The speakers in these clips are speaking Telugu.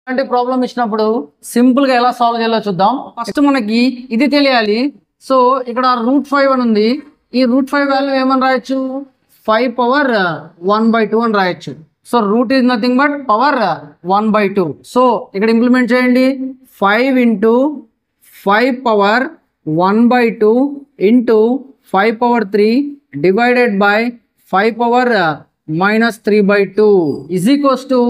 అంటే ప్రాబ్లం ఇచ్చినప్పుడు సింపుల్ గా ఎలా సాల్వ్ చేయాలో చూద్దాం. ఫస్ట్ మనకి ఇది తెలియాలి. సో ఇక్కడ √5 అని ఉంది. ఈ √5 వాల్యూ ఏమని రాయొచ్చు, 5 పవర్ 1/2 అని రాయొచ్చు. So root is nothing but power 1/2. So ఇక్కడ ఇంప్లిమెంట్ చేయండి. 5 into 5 power 1/2 into 5 power 3 divided by 5 power -3/2 is equals to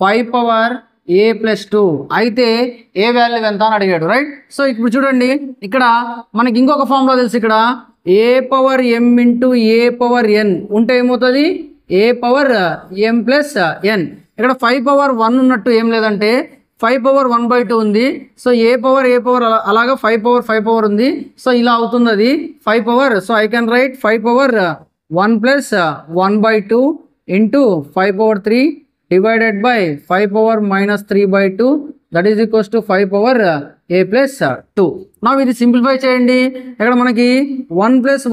5 power a+2. అయితే ఏ వాల్యూ ఎంత అని అడిగాడు, రైట్? సో ఇప్పుడు చూడండి, ఇక్కడ మనకి ఇంకొక ఫార్ములా తెలుసు. ఇక్కడ a power m into a power n ఉంటే ఏమవుతుంది, a power m plus n. ఇక్కడ 5 పవర్ 1 ఉన్నట్టు ఏం లేదంటే 5 పవర్ 1/2 ఉంది. సో a పవర్ అలాగా 5 పవర్ ఉంది. సో ఇలా అవుతుంది అది 5 power. So I can write 5 power 1 plus 1/2 into 5 power 3 divided by 5 power -3/2 that is equals to 5 power a+2. now ఇది సింప్లిఫై చేయండి. ఇక్కడ మనకి 1 +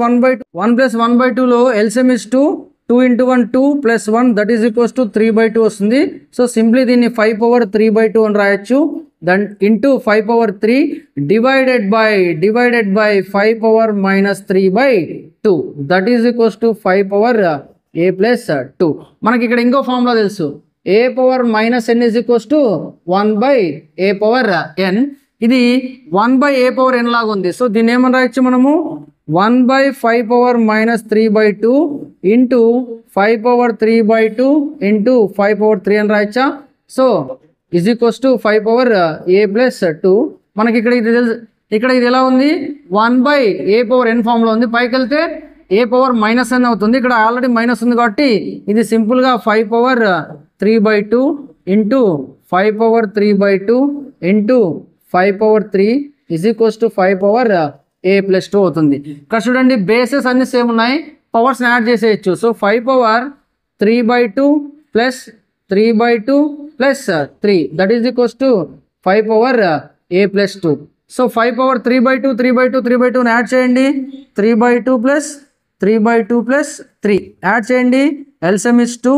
1/2 లో LCM is 2 into 1 2 + 1 that is equals to 3/2 వస్తుంది. సో సింప్లీ దీన్ని 5 పవర్ 3/2 అని రాయొచ్చు. Then into 5 power 3 divided by 5 power -3/2 that is equals to 5 power a+2. మనకి ఇక్కడ ఇంకో ఫార్ములా తెలుసు, a power -n is equals to 1/a power n. ఇది 1/a పవర్ n లాగా ఉంది. సో దీన్ని ఏమని రాయొచ్చు మనము, 1/5 power -3/2 into 5 power 3/2 into 5 power 3 అని రాయొచ్చా. So is equals to 5 power a+2. మనకి ఇక్కడ ఇది ఎలా ఉంది, 1/a పవర్ n ఫామ్లో ఉంది. పైకి వెళ్తే a పవర్ -n అవుతుంది. ఇక్కడ ఆల్రెడీ మైనస్ ఉంది కాబట్టి ఇది సింపుల్గా 5 power 3/2 into 5 power 3/2 into 5 power 3 is equals to 5 power a+2 అవుతుంది. ఇక్కడ చూడండి, బేసెస్ అన్ని సేమ్ ఉన్నాయి, పవర్స్ యాడ్ చేసేయచ్చు. So 5 power 3/2 plus 3/2 plus 3 that is equals to 5 power a+2. So 5 power 3/2 add చేయండి. 3/2 ప్లస్ 3/2 ప్లస్ 3 యాడ్ చేయండి. LCM is 2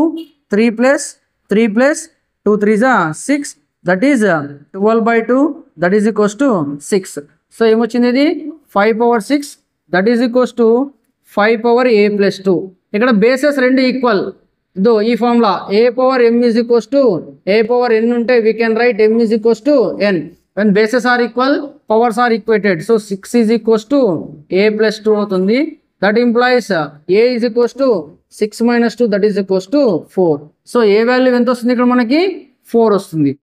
3 plus 3 plus 2 3 6 that is 12/2 that is equals to 6. So ఏమొచ్చింది, ఇది 5 power 6 that is equals to 5 power a+2. ఇక్కడ బేసెస్ రెండు ఈక్వల్. దో ఈ formula a power m is equals to a power n ఉంటే we can write m is equals to n. when bases are equal, powers are equated. so 6 is equals to a+2 అవుతుంది. that implies a is equals to 6 - 2 that is equals to 4. So A value ఎంత వస్తుంది, ఇక్కడ మనకి 4 వస్తుంది.